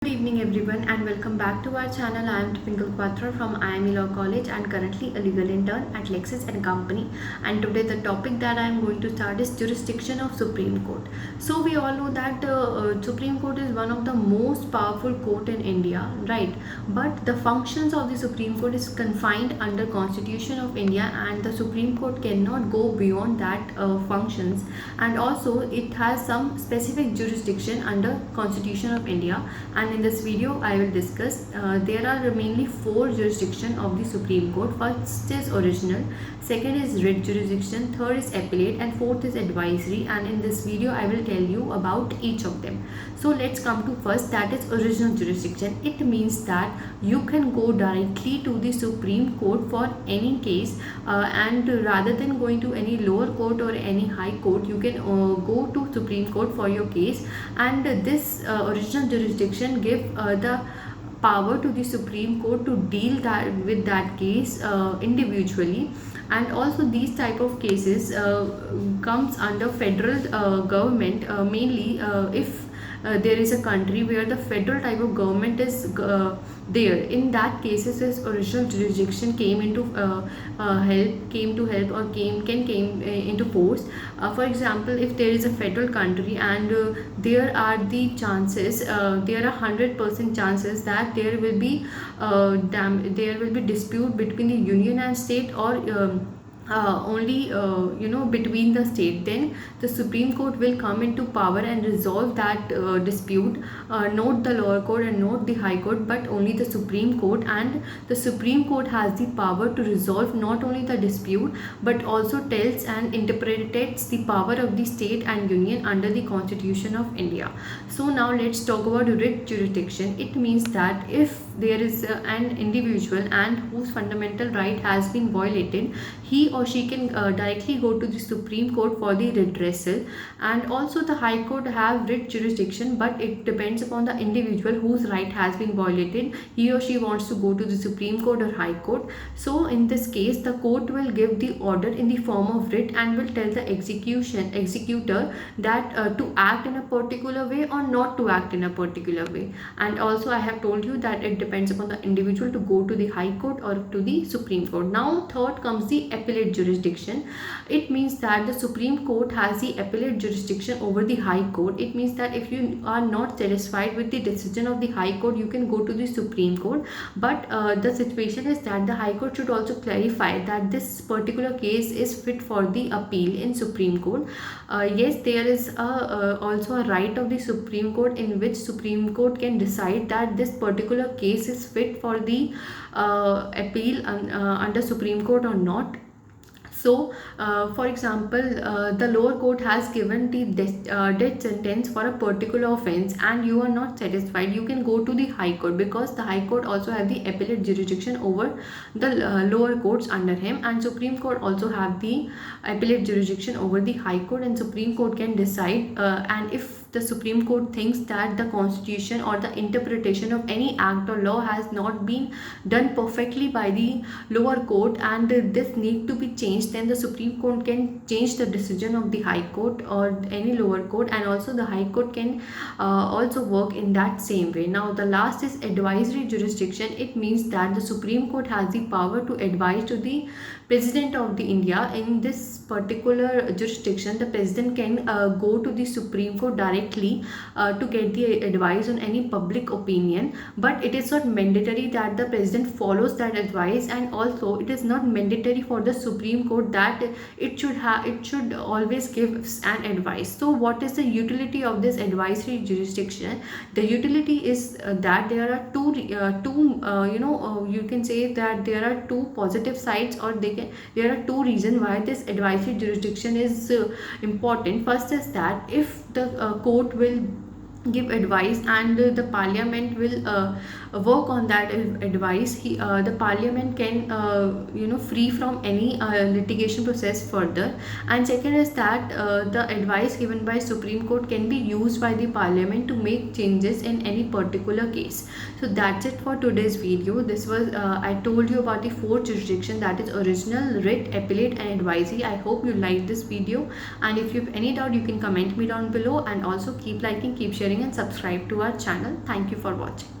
Good evening everyone and welcome back to our channel. I am Twinkle Quatra from IME Law College and currently a legal intern at Lexis and Company, and today the topic that I am going to start is jurisdiction of Supreme Court. So we all know that Supreme Court is one of the most powerful court in India, right? But the functions of the Supreme Court is confined under Constitution of India, and the Supreme Court cannot go beyond that functions, and also it has some specific jurisdiction under Constitution of India. And in this video I will discuss there are mainly four jurisdiction of the Supreme Court. First is original, second is writ jurisdiction, third is appellate, and fourth is advisory, and in this video I will tell you about each of them. So let's come to first, that is original jurisdiction. It means that you can go directly to the Supreme Court for any case, and rather than going to any lower court or any high court, you can go to Supreme Court for your case. And this original jurisdiction give the power to the Supreme Court to deal with that case individually. And also these type of cases comes under federal government, mainly if there is a country where the federal type of government is there. In that cases, this original jurisdiction came to help or came into force. For example, if there is a federal country and there are the chances, there are 100% chances that there will be dispute between the union and state, or only between the state, then the Supreme Court will come into power and resolve that dispute. Not the lower court and not the high court, but only the Supreme Court. And the Supreme Court has the power to resolve not only the dispute but also tells and interprets the power of the state and union under the Constitution of India. So now let's talk about writ jurisdiction. It means that if there is an individual and whose fundamental right has been violated, he or she can directly go to the Supreme Court for the redressal. And also the High Court have writ jurisdiction, but it depends upon the individual whose right has been violated. He or she wants to go to the Supreme Court or High Court. So in this case, the court will give the order in the form of writ and will tell the executor that to act in a particular way or not to act in a particular way. And also I have told you that it depends upon the individual to go to the High Court or to the Supreme Court. Now third comes the appellate jurisdiction. It means that the Supreme Court has the appellate jurisdiction over the High Court. It means that if you are not satisfied with the decision of the High Court, you can go to the Supreme Court. But the situation is that the High Court should also clarify that this particular case is fit for the appeal in Supreme Court. Yes, there is also a right of the Supreme Court in which Supreme Court can decide that this particular case is fit for the appeal under Supreme Court or not. So, for example, the lower court has given the death sentence for a particular offense and you are not satisfied, you can go to the High Court, because the High Court also have the appellate jurisdiction over the lower courts under him, and Supreme Court also have the appellate jurisdiction over the High Court, and Supreme Court can decide. And if the Supreme Court thinks that the Constitution or the interpretation of any act or law has not been done perfectly by the lower court and this need to be changed, then the Supreme Court can change the decision of the High Court or any lower court, and also the High Court can also work in that same way. Now the last is advisory jurisdiction. It means that the Supreme Court has the power to advise to the President of the India. In this particular jurisdiction, the President can go to the Supreme Court directly to get the advice on any public opinion, but it is not mandatory that the President follows that advice, and also it is not mandatory for the Supreme Court that it should always give an advice. So what is the utility of this advisory jurisdiction? The utility is that there are you can say that there are two positive sides, or there are two reasons why this advisory jurisdiction is important. First is that if the court will give advice and the parliament will work on that advice, the parliament can free from any litigation process further. And second is that the advice given by Supreme Court can be used by the parliament to make changes in any particular case. So that's it for today's video. This was I told you about the four jurisdiction, that is original, writ, appellate and advisory. I hope you liked this video, and if you have any doubt you can comment me down below, and also keep liking, keep sharing sharing and subscribe to our channel. Thank you for watching.